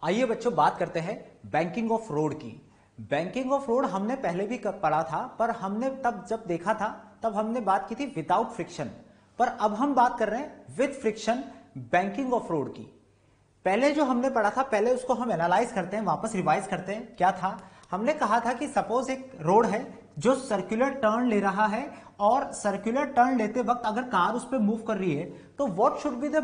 आइए बच्चों बात करते हैं बैंकिंग ऑफ रोड की। बैंकिंग ऑफ रोड हमने पहले भी पढ़ा था, पर हमने तब जब देखा था तब हमने बात की थी विदाउट फ्रिक्शन, पर अब हम बात कर रहे हैं with friction banking of road की। पहले जो हमने पढ़ा था पहले उसको हम एनालाइज करते हैं, वापस रिवाइज करते हैं। क्या था? हमने कहा था कि सपोज एक रोड है जो सर्कुलर टर्न ले रहा है, और सर्कुलर टर्न लेते वक्त अगर कार उस पर मूव कर रही है तो what should be the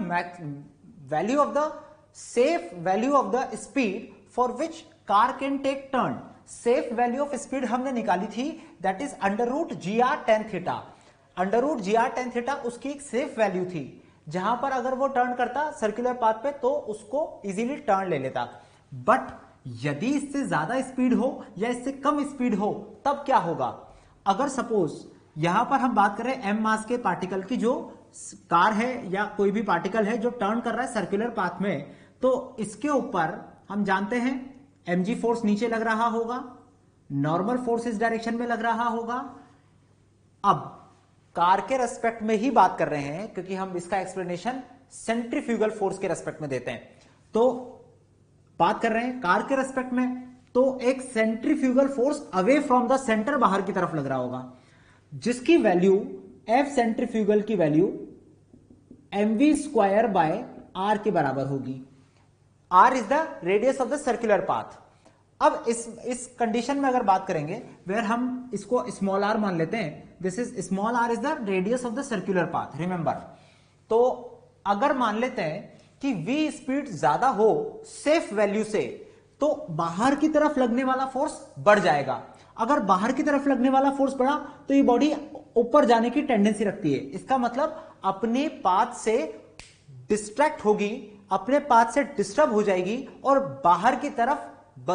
value of the safe value of the speed for which car can take turn. Safe value of speed हमने निकाली थी, that is under root G R tan theta. Under root G R tan theta उसकी एक safe value थी, जहां पर अगर वो टर्न करता सर्कुलर पाथ पे तो उसको इजीली टर्न ले लेता। बट यदि इससे ज्यादा स्पीड हो या इससे कम स्पीड हो तब क्या होगा? अगर सपोज यहां पर हम बात करें एम मास के पार्टिकल की, जो कार है या कोई भी पार्टिकल है जो टर्न कर रहा है सर्कुलर पाथ में, तो इसके ऊपर हम जानते हैं mg फोर्स नीचे लग रहा होगा, नॉर्मल फोर्स इस डायरेक्शन में लग रहा होगा। अब कार के रेस्पेक्ट में ही बात कर रहे हैं क्योंकि हम इसका एक्सप्लेनेशन सेंट्रीफ्यूगल फोर्स के रेस्पेक्ट में देते हैं, तो बात कर रहे हैं कार के रेस्पेक्ट में, तो एक centrifugal force away from the centre बाहर की तरफ लग रहा होगा, जिसकी वैल्यू एफ सेंट्रीफ्यूगल की value mv square by R के बराबर होगी। R is the radius of the circular path. अब इस कंडीशन में अगर बात करेंगे वेयर हम इसको स्मॉल आर मान लेते हैं, this is small R is the radius of the circular path, remember. तो अगर मान लेते हैं कि v स्पीड ज्यादा हो सेफ वैल्यू से, तो बाहर की तरफ लगने वाला फोर्स बढ़ जाएगा। अगर बाहर की तरफ लगने वाला फोर्स बढ़ा तो ये बॉडी ऊपर जाने की टेंडेंसी रखती है। इसका मतलब अपने पाथ से डिस्ट्रैक्ट होगी, अपने पाथ से डिस्टर्ब हो जाएगी और बाहर की तरफ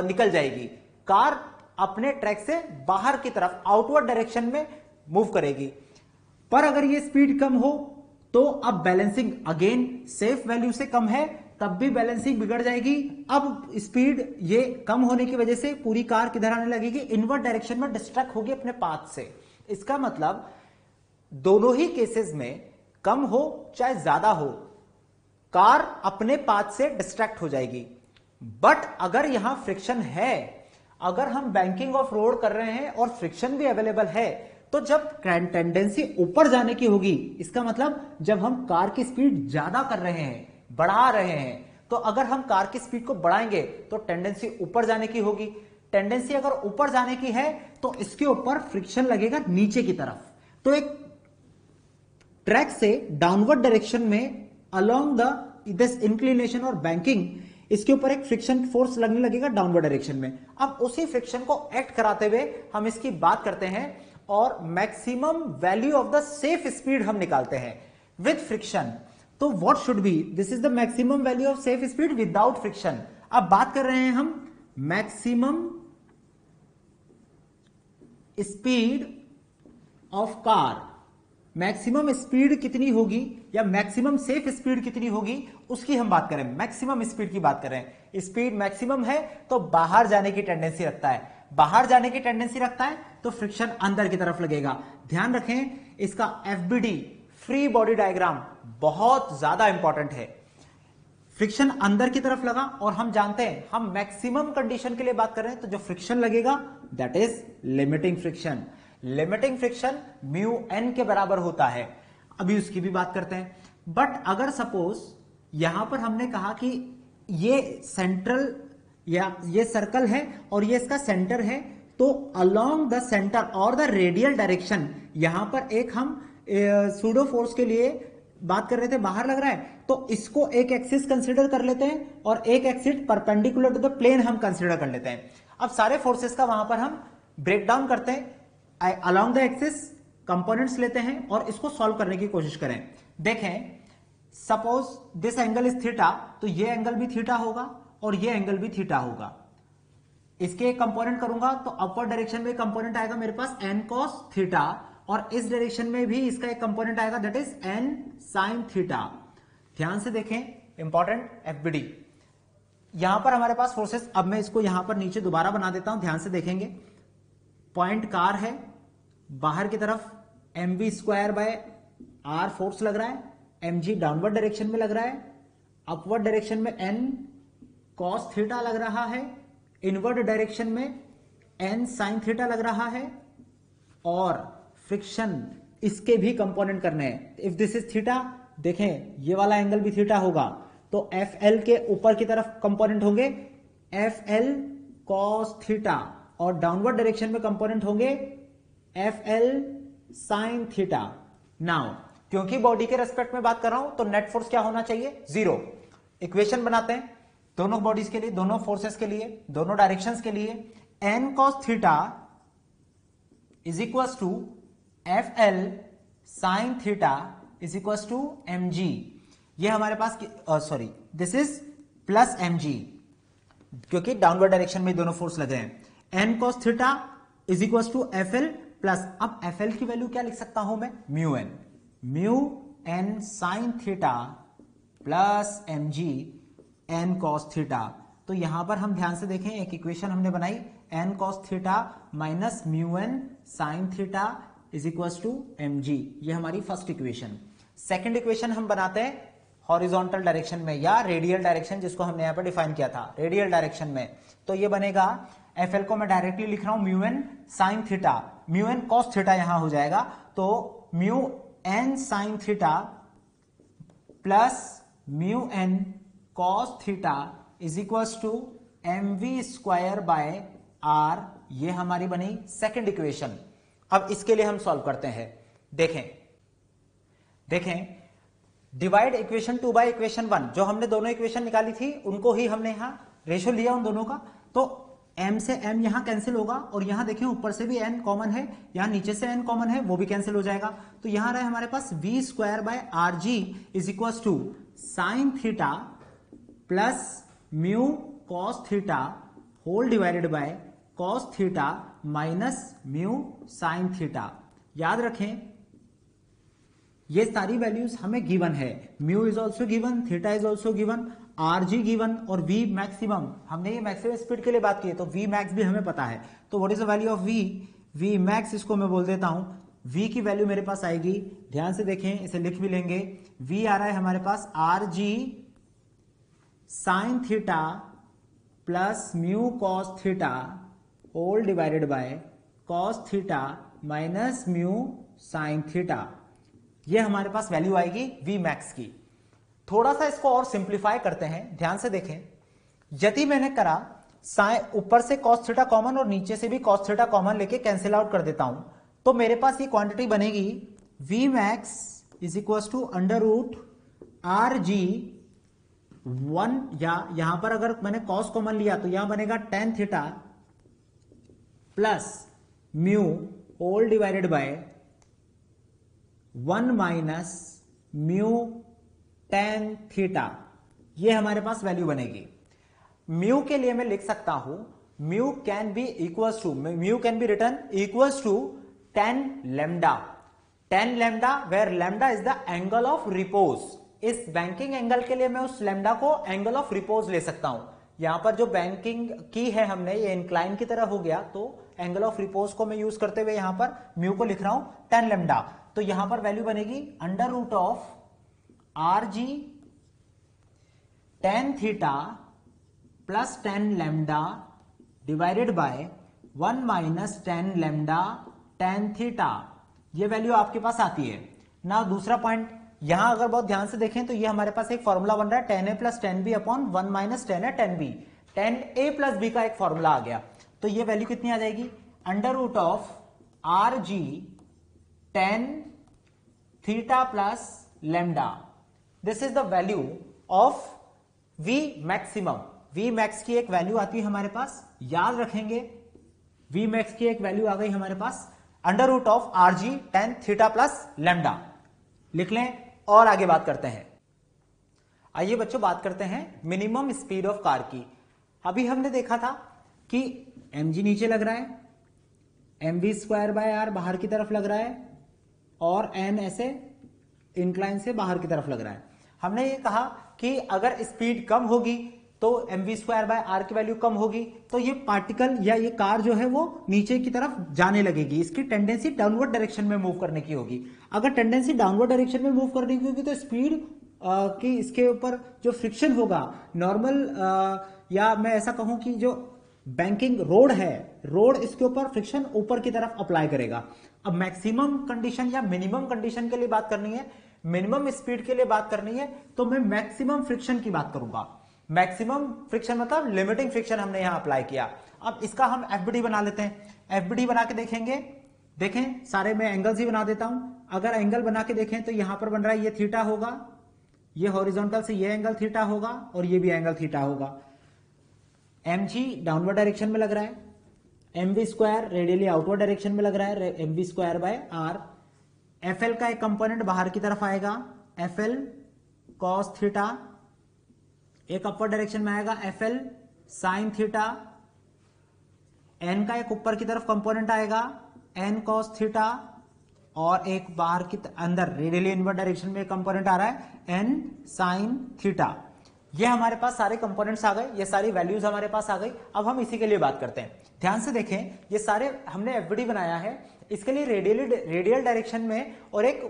निकल जाएगी। कार अपने ट्रैक से बाहर की तरफ आउटवर्ड डायरेक्शन में मूव करेगी। पर अगर ये स्पीड कम हो तो अब बैलेंसिंग अगेन सेफ वैल्यू से कम है, तब भी बैलेंसिंग बिगड़ जाएगी। अब स्पीड ये कम होने की वजह से पूरी कार किधर आने लगेगी? इनवर्ड डायरेक्शन में डिस्ट्रैक्ट होगी अपने पाथ से। इसका मतलब दोनों ही केसेस में कम हो चाहे ज्यादा हो, कार अपने पाथ से डिस्ट्रैक्ट हो जाएगी। बट अगर यहां फ्रिक्शन है, अगर हम बैंकिंग ऑफ रोड कर रहे हैं और फ्रिक्शन भी अवेलेबल है, तो जब टेंडेंसी ऊपर जाने की होगी, इसका मतलब जब हम कार की स्पीड ज्यादा कर रहे हैं, बढ़ा रहे हैं, तो अगर हम कार की स्पीड को बढ़ाएंगे तो टेंडेंसी ऊपर जाने की होगी। टेंडेंसी अगर ऊपर जाने की है तो इसके ऊपर फ्रिक्शन लगेगा नीचे की तरफ। तो एक ट्रैक से डाउनवर्ड डायरेक्शन में अलोंग द दिस इंक्लिनेशन और बैंकिंग, इसके ऊपर एक फ्रिक्शन फोर्स लगने लगेगा डाउनवर्ड डायरेक्शन में। अब उसी फ्रिक्शन को एक्ट कराते हुए हम इसकी बात करते हैं और maximum value of the safe speed हम निकालते हैं विद फ्रिक्शन। तो what should B? This is the maximum value of safe speed without friction. अब बात कर रहे हैं हम maximum speed of car. Maximum speed कितनी होगी या मैक्सिमम सेफ स्पीड कितनी होगी उसकी हम बात करें। मैक्सिमम स्पीड की बात करें, स्पीड मैक्सिमम है तो बाहर जाने की टेंडेंसी रखता है, बाहर जाने की टेंडेंसी रखता है तो फ्रिक्शन अंदर की तरफ लगेगा। ध्यान रखें इसका एफबीडी फ्री बॉडी डायग्राम बहुत ज्यादा इंपॉर्टेंट है। फ्रिक्शन अंदर की तरफ लगा और हम जानते हैं हम मैक्सिमम कंडीशन के लिए बात कर रहे हैं, तो जो फ्रिक्शन लगेगा that is limiting friction. Limiting friction mu N के बराबर होता है। अभी उसकी भी बात करते हैं। बट अगर सपोज यहां पर हमने कहा कि ये सेंट्रल या ये सर्कल है और ये इसका सेंटर है, तो अलोंग द सेंटर और द रेडियल डायरेक्शन, यहां पर एक हम सूडो फोर्स के लिए बात कर रहे थे, बाहर लग रहा है, तो इसको एक एक्सिस कंसीडर कर लेते हैं और एक axis perpendicular to the plane हम कंसीडर कर लेते हैं। अब सारे फोर्सेस का वहां पर हम ब्रेक डाउन करते हैं, अलोंग द एक्सिस कंपोनेंट्स लेते हैं और इसको सॉल्व करने की कोशिश करें। देखें suppose this angle is theta, तो ये एंगल भी थीटा होगा और ये एंगल भी थीटा होगा। इसके एक कंपोनेंट करूंगा तो अपवर्ड डायरेक्शन में कंपोनेंट आएगा मेरे पास एन कॉस थीटा, और इस डायरेक्शन में भी इसका एक कंपोनेंट आएगा that is an sine theta. ध्यान से देखें इंपॉर्टेंट एफबीडी। यहां पर हमारे पास फोर्सेस, अब मैं इसको यहां पर नीचे दोबारा बना देता हूं, ध्यान से देखेंगे। पॉइंट कार है, बाहर की तरफ mv square by R force लग रहा है, mg डाउनवर्ड डायरेक्शन में लग रहा है, अपवर्ड डायरेक्शन में n कॉस थीटा लग रहा है, इनवर्ड डायरेक्शन में n साइन थीटा लग रहा है, और फ्रिक्शन इसके भी कंपोनेंट करने हैं। इफ दिस इज थीटा, देखें ये वाला एंगल भी थीटा होगा, तो एफ एल के ऊपर की तरफ कंपोनेंट होंगे एफ एल कॉस थीटा, और डाउनवर्ड डायरेक्शन में कंपोनेंट होंगे F L sine theta. Now क्योंकि बॉडी के रेस्पेक्ट में बात कर रहा हूं तो नेट फोर्स क्या होना चाहिए, 0। इक्वेशन बनाते हैं दोनों बॉडीज के लिए, दोनों फोर्सेस के लिए, दोनों डायरेक्शंस के लिए। N cos theta is equal to F L sine theta is equal to M G. ये हमारे पास sorry this is plus M G, क्योंकि डाउनवर्ड डायरेक्शन में दोनों फोर्स लग रहे हैं। N cos theta is equal to F L plus, अब एफ एल की वैल्यू क्या लिख सकता हूं मैं, mu N sine theta plus M G N cos theta. तो यहां पर हम ध्यान से देखें, एक इक्वेशन हमने बनाई N cos theta minus mu N sine theta is equal to M G, ये हमारी फर्स्ट इक्वेशन। सेकेंड इक्वेशन हम बनाते हैं हॉरिजॉन्टल डायरेक्शन में या रेडियल डायरेक्शन, जिसको हमने यहां पर डिफाइन किया था रेडियल डायरेक्शन में। तो ये बनेगा एफ एल को मैं डायरेक्टली लिख रहा हूं mu N sine theta, mu N cos theta यहां हो जाएगा, तो mu N sine theta plus mu N cos theta is equal to M V square by R. ये हमारी बनी सेकेंड इक्वेशन। अब इसके लिए हम सॉल्व करते हैं। देखें डिवाइड इक्वेशन 2 बाय इक्वेशन 1, जो हमने दोनों इक्वेशन निकाली थी उनको ही हमने यहां रेशो लिया उन दोनों का, तो m से m यहां कैंसिल होगा, और यहां देखें ऊपर से भी n कॉमन है, यहां नीचे से n कॉमन है, वो भी कैंसिल हो जाएगा। तो यहां रहे हमारे पास v square by R G is equal to sine theta plus mu cos theta whole divided by cos theta minus mu sine theta. याद रखें ये सारी वैल्यूज हमें गिवन है, mu is also given, theta is also given, R G given, और V maximum, हमने ये maximum speed के लिए बात की है तो वी मैक्स भी हमें पता है। तो what is the value of V max, इसको मैं बोल देता हूं, वी की वैल्यू मेरे पास आएगी, ध्यान से देखें, इसे लिख भी लेंगे, वी आ रहा है हमारे पास R G sine theta plus mu cos theta whole divided by cos theta minus mu sine theta. ये हमारे पास वैल्यू आएगी वी मैक्स की। थोड़ा सा इसको और सिंप्लीफाई करते हैं, ध्यान से देखें, यदि मैंने करा ऊपर से कॉस थीटा कॉमन और नीचे से भी कॉस थीटा कॉमन लेके कैंसिल आउट कर देता हूं, तो मेरे पास ये क्वांटिटी बनेगी V max is equal to under root R G 1, या यहां पर अगर मैंने कॉस कॉमन लिया तो यहां बनेगा tan theta plus mu whole divided by 1 minus mu tan theta. ये हमारे पास वैल्यू बनेगी। म्यू के लिए मैं लिख सकता हूं mu can be equals to, mu can be written equals to 10 lambda, 10 lambda where lambda is the angle of repose. इस बैंकिंग एंगल के लिए मैं उस लैम्डा को एंगल ऑफ रिपोज ले सकता हूं। यहां पर जो बैंकिंग की है हमने, ये इंक्लाइन की तरह हो गया, तो एंगल ऑफ रिपोज को मैं यूज करते हुए यहां पर म्यू को लिख रहा हूं 10 लैम्डा। तो यहां पर वैल्यू बनेगी under root of R G tan theta plus 10 lambda divided by 1 minus 10 lambda tan theta. ये वैल्यू आपके पास आती है ना। दूसरा पॉइंट, यहां अगर बहुत ध्यान से देखें तो ये हमारे पास एक फॉर्मूला बन रहा है 10a plus 10b upon 1 minus 10a 10b, 10a plus b का एक फॉर्मूला आ गया। तो ये वैल्यू कितनी आ जाएगी, under root of R G tan theta plus lambda. This is the value of V maximum. V max की एक वैल्यू आती है हमारे पास, याद रखेंगे, वी मैक्स की एक वैल्यू आ गई हमारे पास under root of R G tan theta plus lambda. लिख लें और आगे बात करते हैं। आइए बच्चों बात करते हैं मिनिमम स्पीड ऑफ कार की। अभी हमने देखा था कि mg नीचे लग रहा है, mv स्क्वायर बाय आर बाहर की तरफ लग रहा है, और n ऐसे इंक्लाइन से बाहर की तरफ लग रहा है। हमने ये कहा कि अगर स्पीड कम होगी तो mv स्क्वायर बाय आर की वैल्यू कम होगी, तो ये पार्टिकल या ये कार जो है वो नीचे की तरफ जाने लगेगी, इसकी टेंडेंसी डाउनवर्ड डायरेक्शन में मूव करने की होगी। अगर टेंडेंसी डाउनवर्ड डायरेक्शन में मूव करने की होगी तो स्पीड की इसके ऊपर जो फ्रिक्शन होगा, नॉर्मल या मैं ऐसा कहूं कि जो बैंकिंग रोड है, रोड इसके ऊपर फ्रिक्शन ऊपर की तरफ अप्लाई करेगा। अब मैक्सिमम कंडीशन या मिनिमम कंडीशन के लिए बात करनी है, मिनिमम स्पीड के लिए बात करनी है, तो मैं मैक्सिमम फ्रिक्शन की बात करूंगा। मैक्सिमम फ्रिक्शन मतलब लिमिटिंग फ्रिक्शन हमने यहां अप्लाई किया। अब इसका हम एफबीडी बना लेते हैं। एफबीडी बना के देखेंगे, देखें सारे मैं एंगल्स ही बना देता हूं। अगर एंगल बना के देखें तो यहां पर बन रहा है ये थीटा होगा, ये हॉरिजॉन्टल से ये एंगल थीटा होगा और ये भी एंगल थीटा होगा। mg डाउनवर्ड डायरेक्शन में लग रहा है, mv square radially outward direction में लग रहा है, mv square by R. FL का एक कंपोनेंट बाहर की तरफ आएगा, एफएल कॉस थीटा, एक अपवर्ड डायरेक्शन में आएगा एफएल साइन थीटा। एन का एक ऊपर की तरफ कंपोनेंट आएगा, एन कॉस थीटा, और एक बाहर की अंदर रेडियली इनवर्ड डायरेक्शन में कंपोनेंट आ रहा है, एन साइन थीटा। ये हमारे पास सारे कंपोनेंट्स आ गए, ये सारी वैल्यूज हमारे पास आ गई। अब हम इसी के लिए बात करते हैं। ध्यान से देखें, ये सारे हमने एफबीडी बनाया है, इसके लिए रेडियल डायरेक्शन में और एक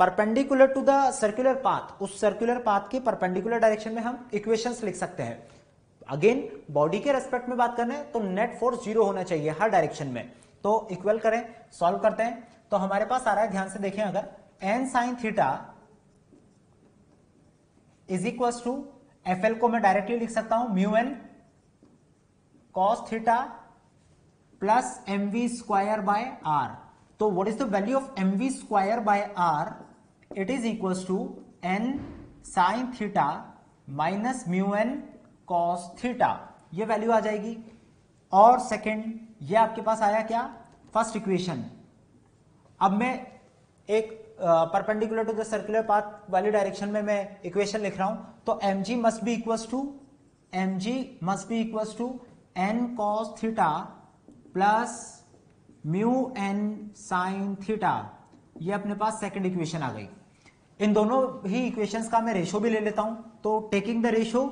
perpendicular to the circular path, उस सर्कुलर पाथ के परपेंडिकुलर डायरेक्शन में हम इक्वेशंस लिख सकते हैं। अगेन बॉडी के रेस्पेक्ट में बात करने तो नेट फोर्स 0 होना चाहिए हर डायरेक्शन में। तो इक्वल करें, सॉल्व करते हैं, तो हमारे पास आ रहा है, ध्यान से देखें, अगर N sine theta is equal to F को मैं डायरेक्टली लिख सकता हूं mu N cos theta plus M V square by R. तो what is the value of M V square by R? It is equal to N sine theta minus mu N cos theta, ये value आ जाएगी। और second, ये आपके पास आया क्या, first equation. अब मैं एक perpendicular to the circular path वाली डायरेक्शन में मैं इक्वेशन लिख रहा हूं, तो mg must be equals to n cos theta plus mu n sine theta. ये अपने पास सेकंड इक्वेशन आ गई। इन दोनों ही इक्वेशंस का मैं रेशो भी ले लेता हूं, तो taking the ratio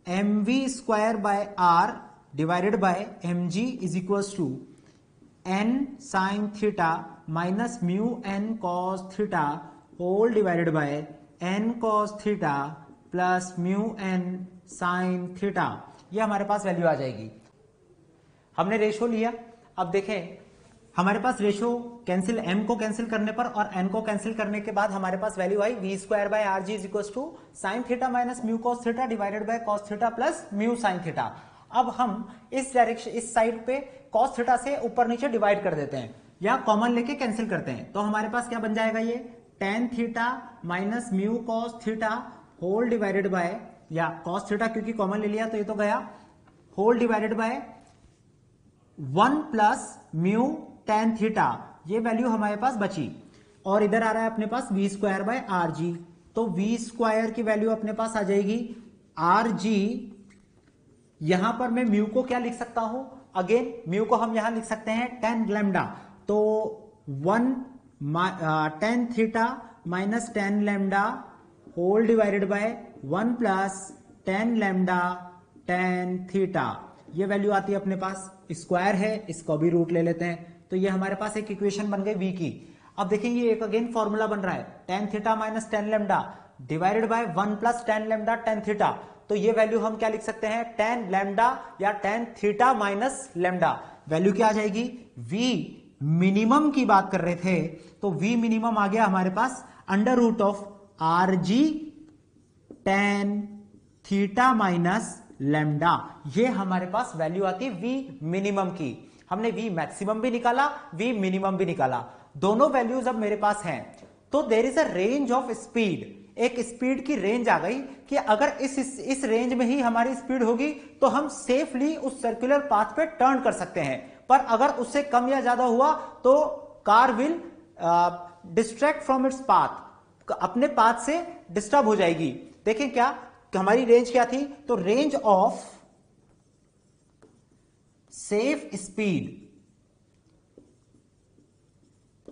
mv square by r divided by mg is equals to n sine theta minus mu n cos theta whole divided by n cos theta plus mu n sine theta. ये हमारे पास value आ जाएगी। हमने ratio लिया। अब देखें, हमारे पास रेशो कैंसिल, m को कैंसिल करने पर और n को कैंसिल करने के बाद हमारे पास वैल्यू आई v square by R G is equal to sine theta minus mu cos theta divided by cos theta plus mu sine theta. अब हम इस डायरेक्शन, इस साइड पे कॉस थीटा से ऊपर नीचे डिवाइड कर देते हैं या कॉमन लेके कैंसिल करते हैं, तो हमारे पास क्या बन जाएगा, ये tan theta minus mu cos theta whole divided by, या कॉस थीटा क्योंकि कॉमन ले लिया तो ये तो गया, whole divided by 1 plus mu tan theta. ये वैल्यू हमारे पास बची। और इधर आ रहा है अपने पास V square by R G, तो वी स्क्वायर की वैल्यू अपने पास आ जाएगी आर जी। यहां पर मैं म्यू को क्या लिख सकता हूं, अगेन म्यू को हम यहां लिख सकते हैं टेन लैम्डा, तो 1 tan theta minus tan lambda whole divided by 1 plus tan lambda tan theta. ये वैल्यू आती है अपने पास, स्क्वायर है, इसको भी रूट ले लेते हैं, तो ये हमारे पास एक इक्वेशन बन गई v की। अब देखिए ये एक अगेन फॉर्मूला बन रहा है, ten theta minus tan lambda divided by 1 plus tan lambda tan theta. तो ये वैल्यू हम क्या लिख सकते हैं, टेन लैम्डा या ten theta minus lambda. Value क्या आ जाएगी, v मिनिमम की बात कर रहे थे, तो v मिनिमम आ गया हमारे पास under root of R G tan theta minus lambda. ये हमारे पास वैल्यू आती है v मिनिमम की। हमने v मैक्सिमम भी निकाला, v मिनिमम भी निकाला, दोनों वैल्यूज अब मेरे पास हैं। तो there is a range of speed, एक स्पीड की रेंज आ गई कि अगर इस रेंज में ही हमारी स्पीड होगी तो हम सेफली उस सर्कुलर पाथ पे टर्न कर सकते हैं। पर अगर उससे कम या ज्यादा हुआ तो car will distract from its path, अपने पाथ से डिस्टर्ब हो जाएगी। देखें क्या हमारी रेंज क्या थी, तो range of safe speed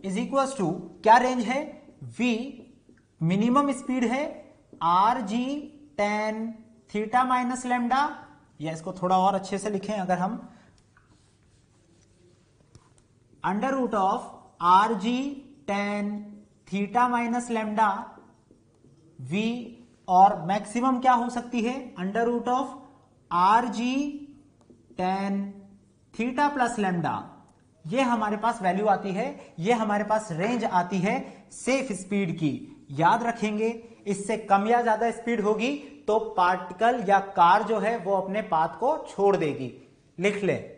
is equal to, क्या रेंज है, v मिनिमम स्पीड है आर जी टेन थीटा माइनस लैम्डा, या इसको थोड़ा और अच्छे से लिखें अगर हम, under root of R G tan theta minus lambda v और मैक्सिमम क्या हो सकती है, under root of R G tan theta plus lambda. ये हमारे पास वैल्यू आती है, ये हमारे पास रेंज आती है सेफ स्पीड की। याद रखेंगे, इससे कम या ज्यादा स्पीड होगी तो पार्टिकल या कार जो है वो अपने पाथ को छोड़ देगी। लिख ले।